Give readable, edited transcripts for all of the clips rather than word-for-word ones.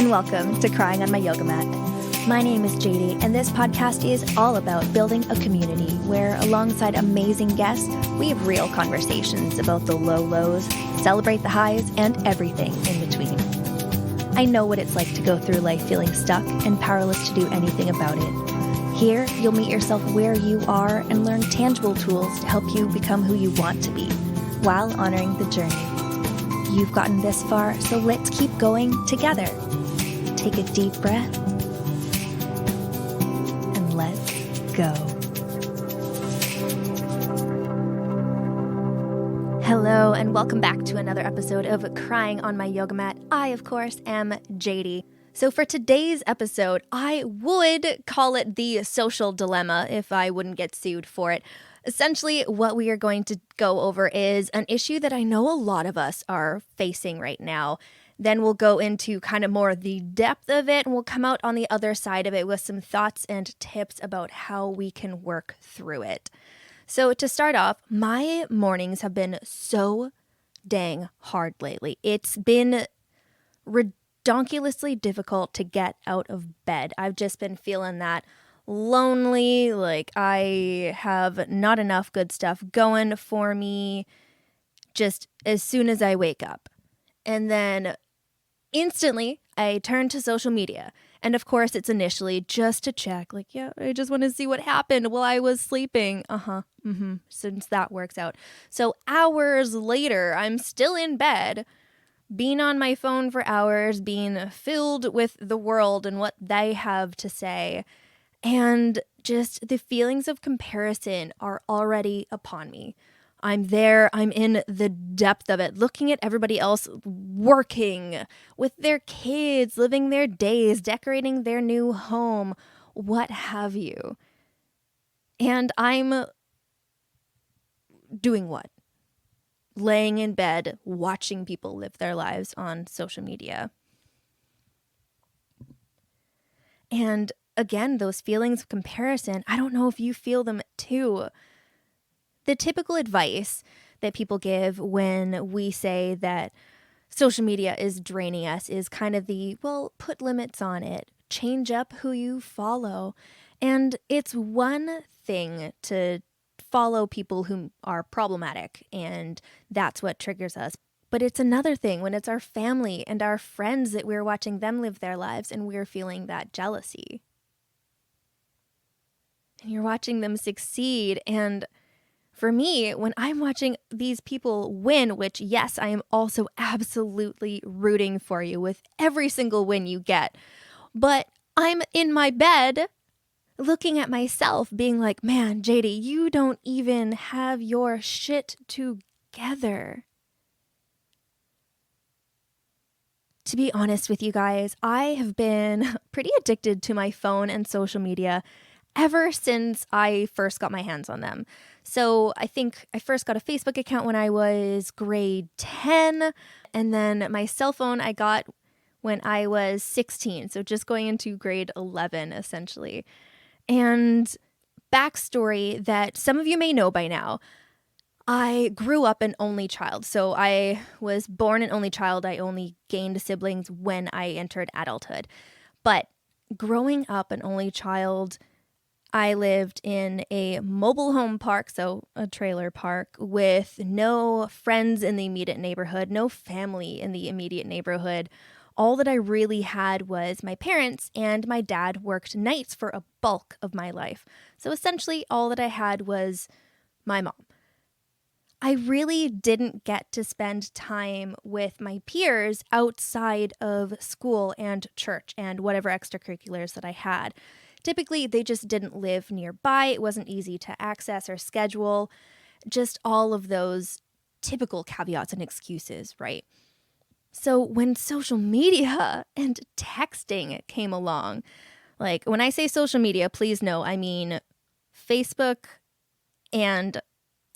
and welcome to Crying on My Yoga Mat. My name is JD, and this podcast is all about building a community where, alongside amazing guests, we have real conversations about the low lows, celebrate the highs, and everything in between. I know what it's like to go through life feeling stuck and powerless to do anything about it. Here, you'll meet yourself where you are and learn tangible tools to help you become who you want to be, while honoring the journey. You've gotten this far, so let's keep going together. Take a deep breath, and let's go. Hello, and welcome back to another episode of Crying on My Yoga Mat. I, of course, am JD. So for today's episode, I would call it the social dilemma if I wouldn't get sued for it. Essentially, what we are going to go over is an issue that I know a lot of us are facing right now. Then we'll go into kind of more the depth of it, and we'll come out on the other side of it with some thoughts and tips about how we can work through it. So to start off, my mornings have been so dang hard lately. It's been redonkulously difficult to get out of bed. I've just been feeling that lonely, like I have not enough good stuff going for me just as soon as I wake up. And then instantly, I turn to social media. And of course, it's initially just to check, like, yeah, I just want to see what happened while I was sleeping. Since that works out. So hours later, I'm still in bed, being on my phone for hours, being filled with the world and what they have to say. And just the feelings of comparison are already upon me. I'm there, I'm in the depth of it, looking at everybody else working with their kids, living their days, decorating their new home, what have you. And I'm doing what? Laying in bed, watching people live their lives on social media. And again, those feelings of comparison, I don't know if you feel them too. The typical advice that people give when we say that social media is draining us is kind of the, well, put limits on it, change up who you follow. And it's one thing to follow people who are problematic, and that's what triggers us. But it's another thing when it's our family and our friends that we're watching them live their lives and we're feeling that jealousy. And you're watching them succeed. And for me, when I'm watching these people win, which yes, I am also absolutely rooting for you with every single win you get, but I'm in my bed looking at myself being like, man, JD, you don't even have your shit together. To be honest with you guys, I have been pretty addicted to my phone and social media ever since I first got my hands on them. So I think I first got a Facebook account when I was grade 10, and then my cell phone I got when I was 16, so just going into grade 11 essentially. And backstory that some of you may know by now, I grew up an only child. So I was born an only child. I only gained siblings when I entered adulthood. But growing up an only child, I lived in a mobile home park, so a trailer park, with no friends in the immediate neighborhood, no family in the immediate neighborhood. All that I really had was my parents, and my dad worked nights for a bulk of my life. So essentially, all that I had was my mom. I really didn't get to spend time with my peers outside of school and church and whatever extracurriculars that I had. Typically, they just didn't live nearby. It wasn't easy to access or schedule. Just all of those typical caveats and excuses, right? So when social media and texting came along, like when I say social media, please know I mean Facebook and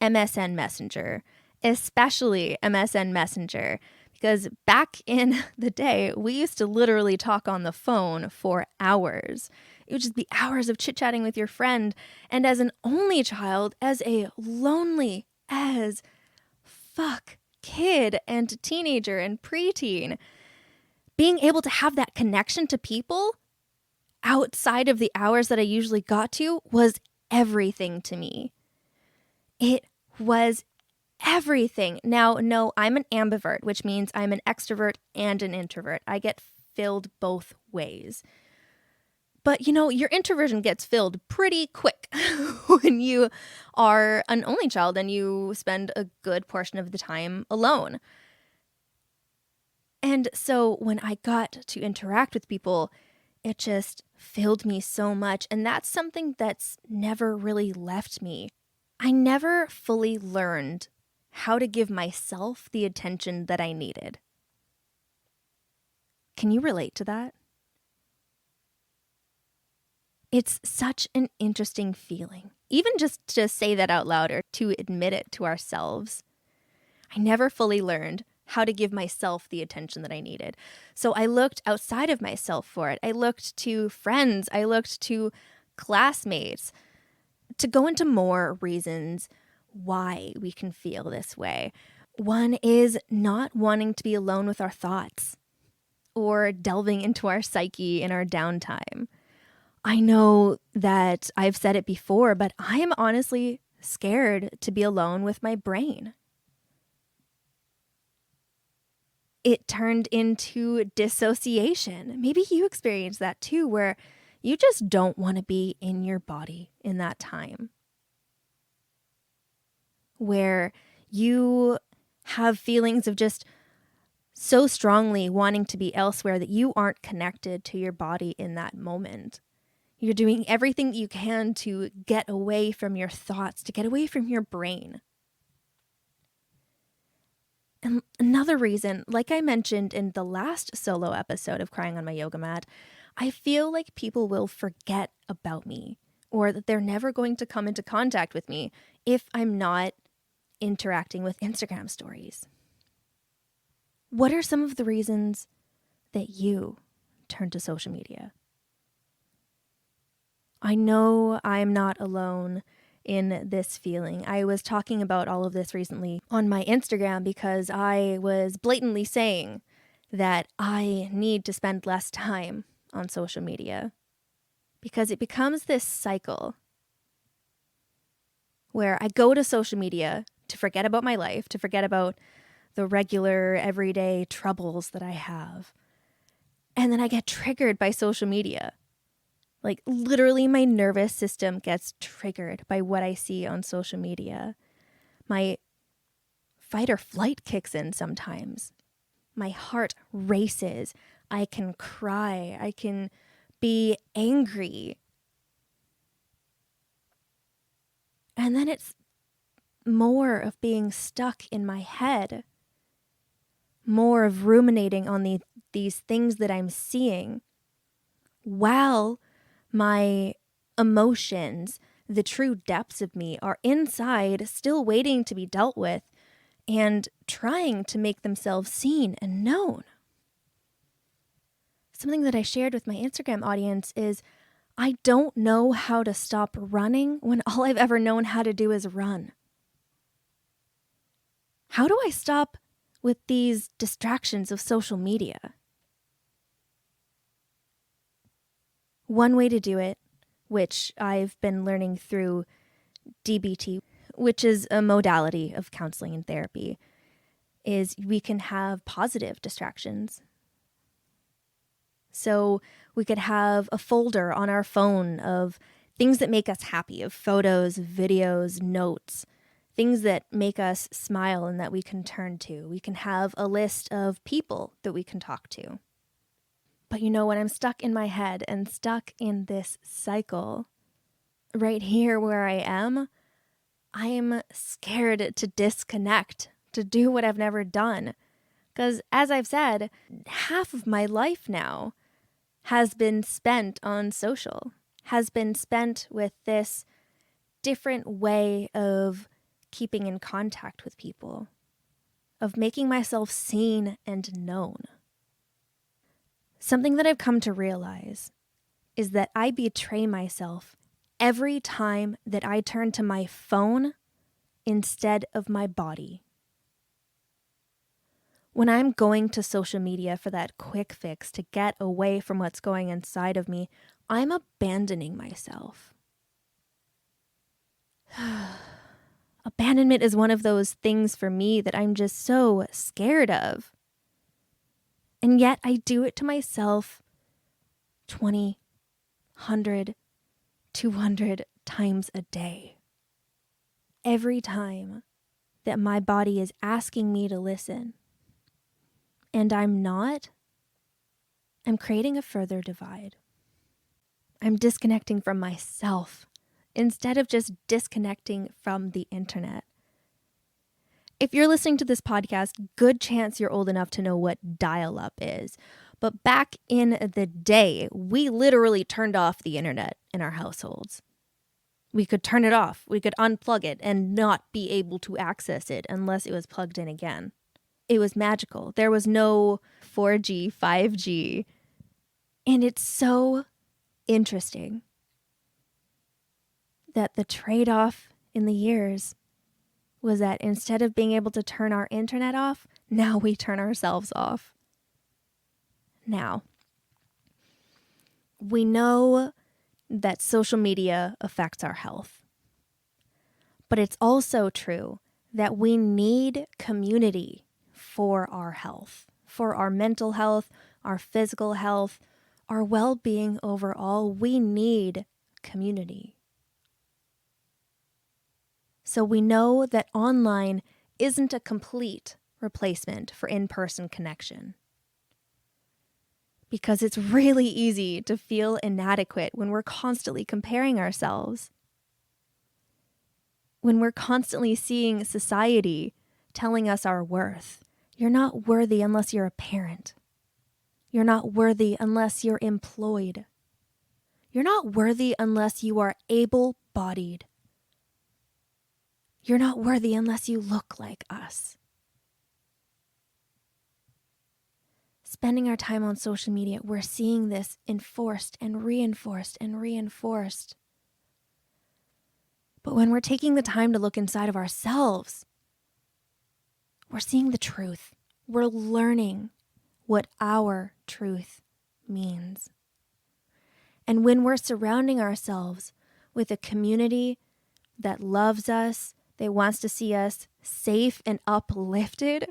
MSN Messenger, especially MSN Messenger, because back in the day, we used to literally talk on the phone for hours. It would just be hours of chit-chatting with your friend. And as an only child, as a lonely as fuck kid and teenager and preteen, being able to have that connection to people outside of the hours that I usually got to was everything to me. It was everything. Now, no, I'm an ambivert, which means I'm an extrovert and an introvert. I get filled both ways. But your introversion gets filled pretty quick when you are an only child and you spend a good portion of the time alone. And so when I got to interact with people, it just filled me so much. And that's something that's never really left me. I never fully learned how to give myself the attention that I needed. Can you relate to that? It's such an interesting feeling, even just to say that out loud or to admit it to ourselves. I never fully learned how to give myself the attention that I needed. So I looked outside of myself for it. I looked to friends. I looked to classmates to go into more reasons why we can feel this way. One is not wanting to be alone with our thoughts or delving into our psyche in our downtime. I know that I've said it before, but I am honestly scared to be alone with my brain. It turned into dissociation. Maybe you experienced that too, where you just don't want to be in your body in that time. Where you have feelings of just so strongly wanting to be elsewhere that you aren't connected to your body in that moment. You're doing everything you can to get away from your thoughts, to get away from your brain. And another reason, like I mentioned in the last solo episode of Crying on My Yoga Mat, I feel like people will forget about me or that they're never going to come into contact with me if I'm not interacting with Instagram stories. What are some of the reasons that you turn to social media? I know I'm not alone in this feeling. I was talking about all of this recently on my Instagram because I was blatantly saying that I need to spend less time on social media because it becomes this cycle where I go to social media to forget about my life, to forget about the regular everyday troubles that I have. And then I get triggered by social media. Like literally my nervous system gets triggered by what I see on social media. My fight or flight kicks in sometimes. My heart races. I can cry. I can be angry. And then it's more of being stuck in my head. More of ruminating on these things that I'm seeing. While my emotions, the true depths of me, are inside, still waiting to be dealt with and trying to make themselves seen and known. Something that I shared with my Instagram audience is I don't know how to stop running when all I've ever known how to do is run. How do I stop with these distractions of social media? One way to do it, which I've been learning through DBT, which is a modality of counseling and therapy, is we can have positive distractions. So we could have a folder on our phone of things that make us happy, of photos, videos, notes, things that make us smile and that we can turn to. We can have a list of people that we can talk to. But when I'm stuck in my head and stuck in this cycle, right here where I am scared to disconnect, to do what I've never done. Because as I've said, half of my life now has been spent on social, has been spent with this different way of keeping in contact with people, of making myself seen and known. Something that I've come to realize is that I betray myself every time that I turn to my phone instead of my body. When I'm going to social media for that quick fix to get away from what's going inside of me, I'm abandoning myself. Abandonment is one of those things for me that I'm just so scared of. And yet I do it to myself 20, 100, 200 times a day. Every time that my body is asking me to listen, and I'm not, I'm creating a further divide. I'm disconnecting from myself instead of just disconnecting from the internet. If you're listening to this podcast, good chance you're old enough to know what dial-up is. But back in the day, we literally turned off the internet in our households. We could turn it off, we could unplug it and not be able to access it unless it was plugged in again. It was magical. There was no 4G, 5G. And it's so interesting that the trade-off in the years was that instead of being able to turn our internet off, now we turn ourselves off. Now, we know that social media affects our health. But it's also true that we need community for our health, for our mental health, our physical health, our well-being overall. We need community. So we know that online isn't a complete replacement for in-person connection. Because it's really easy to feel inadequate when we're constantly comparing ourselves. When we're constantly seeing society telling us our worth. You're not worthy unless you're a parent. You're not worthy unless you're employed. You're not worthy unless you are able-bodied. You're not worthy unless you look like us. Spending our time on social media, we're seeing this enforced and reinforced and reinforced. But when we're taking the time to look inside of ourselves, we're seeing the truth. We're learning what our truth means. And when we're surrounding ourselves with a community that loves us, that wants to see us safe and uplifted,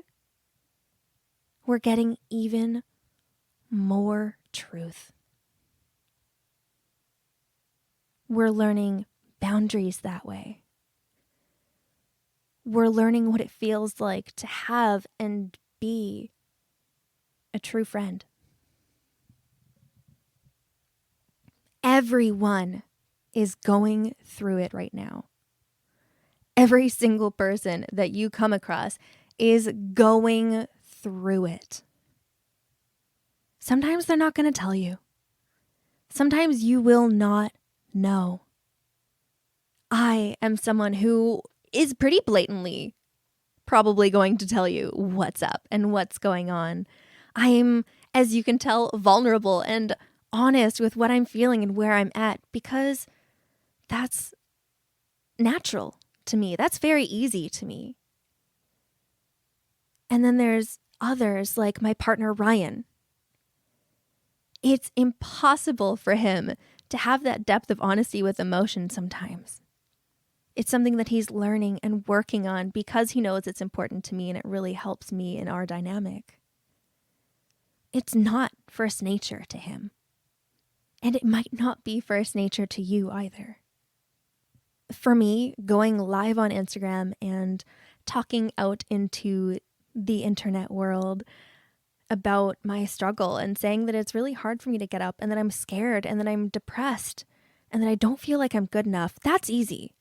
we're getting even more truth. We're learning boundaries that way. We're learning what it feels like to have and be a true friend. Everyone is going through it right now. Every single person that you come across is going through it. Sometimes they're not going to tell you. Sometimes you will not know. I am someone who is pretty blatantly probably going to tell you what's up and what's going on. I'm, as you can tell, vulnerable and honest with what I'm feeling and where I'm at because that's natural to me. That's very easy to me. And then there's others like my partner, Ryan. It's impossible for him to have that depth of honesty with emotion sometimes. It's something that he's learning and working on because he knows it's important to me and it really helps me in our dynamic. It's not first nature to him. And it might not be first nature to you either. For me, going live on Instagram and talking out into the internet world about my struggle and saying that it's really hard for me to get up and that I'm scared and that I'm depressed and that I don't feel like I'm good enough, that's easy.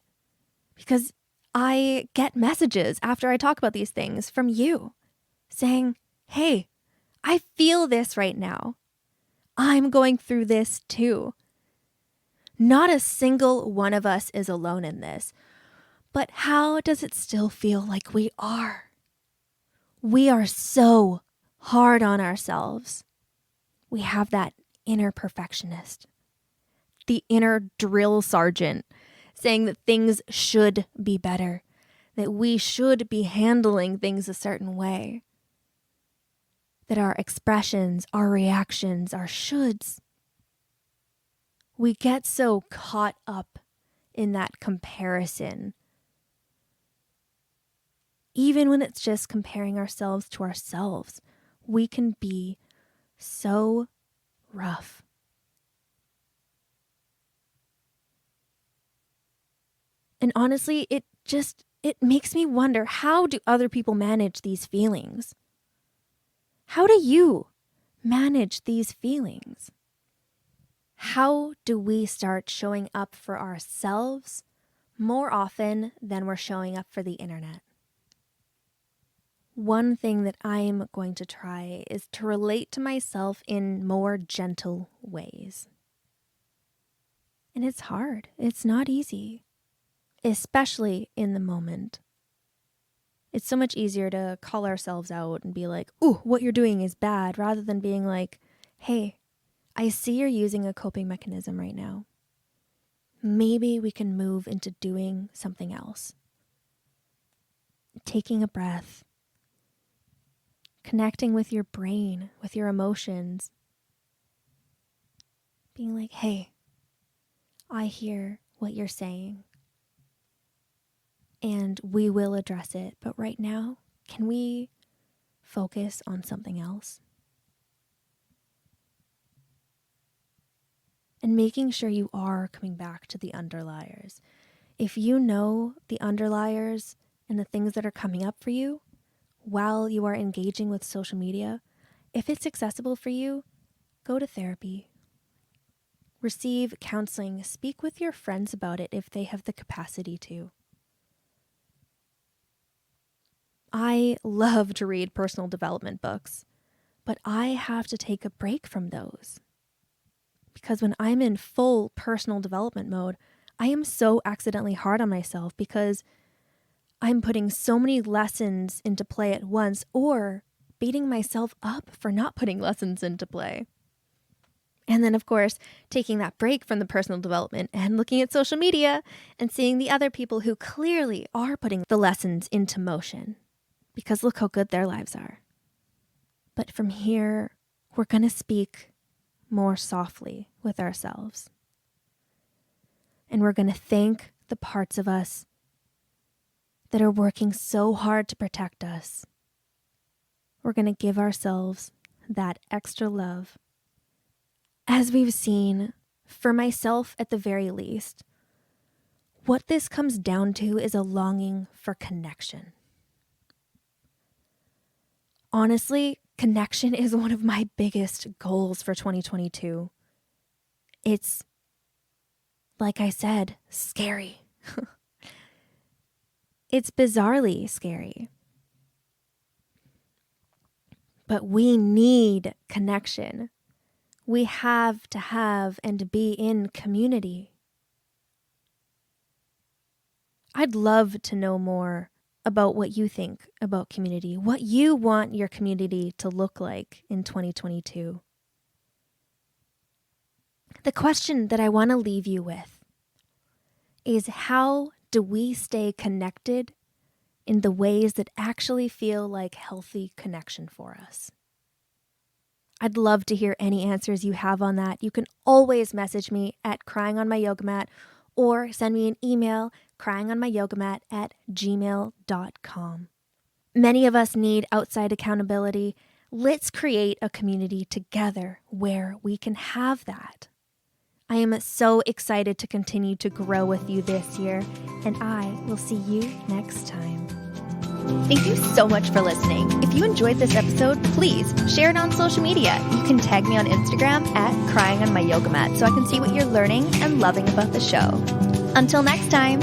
Because I get messages after I talk about these things from you saying, hey, I feel this right now. I'm going through this too. Not a single one of us is alone in this. But how does it still feel like we are? We are so hard on ourselves. We have that inner perfectionist, the inner drill sergeant saying that things should be better, that we should be handling things a certain way. that our expressions, our reactions, our shoulds, we get so caught up in that comparison. Even when it's just comparing ourselves to ourselves, we can be so rough. And honestly, it makes me wonder, how do other people manage these feelings? How do you manage these feelings? How do we start showing up for ourselves more often than we're showing up for the internet? One thing that I'm going to try is to relate to myself in more gentle ways. And it's hard. It's not easy, especially in the moment. It's so much easier to call ourselves out and be like, "Ooh, what you're doing is bad," rather than being like, "Hey, I see you're using a coping mechanism right now. Maybe we can move into doing something else." Taking a breath, connecting with your brain, with your emotions, being like, "Hey, I hear what you're saying, and we will address it, but right now, can we focus on something else?" And making sure you are coming back to the underliers. If you know the underliers and the things that are coming up for you while you are engaging with social media, if it's accessible for you, go to therapy. Receive counseling. Speak with your friends about it if they have the capacity to. I love to read personal development books, but I have to take a break from those. Because when I'm in full personal development mode, I am so accidentally hard on myself because I'm putting so many lessons into play at once, or beating myself up for not putting lessons into play. And then, of course, taking that break from the personal development and looking at social media and seeing the other people who clearly are putting the lessons into motion, because look how good their lives are. But from here, we're going to speak more softly with ourselves. And we're going to thank the parts of us that are working so hard to protect us. We're going to give ourselves that extra love. As we've seen, for myself at the very least, what this comes down to is a longing for connection. Honestly, connection is one of my biggest goals for 2022. It's, like I said, scary. It's bizarrely scary. But we need connection. We have to have and be in community. I'd love to know more about what you think about community, what you want your community to look like in 2022. The question that I want to leave you with is, how do we stay connected in the ways that actually feel like healthy connection for us? I'd love to hear any answers you have on that. You can always message me at cryingonmyyogamat or send me an email, cryingonmyyogamat@gmail.com. Many of us need outside accountability. Let's create a community together where we can have that. I am so excited to continue to grow with you this year, and I will see you next time. Thank you so much for listening. If you enjoyed this episode, please share it on social media. You can tag me on Instagram at cryingonmyyogamat so I can see what you're learning and loving about the show. Until next time.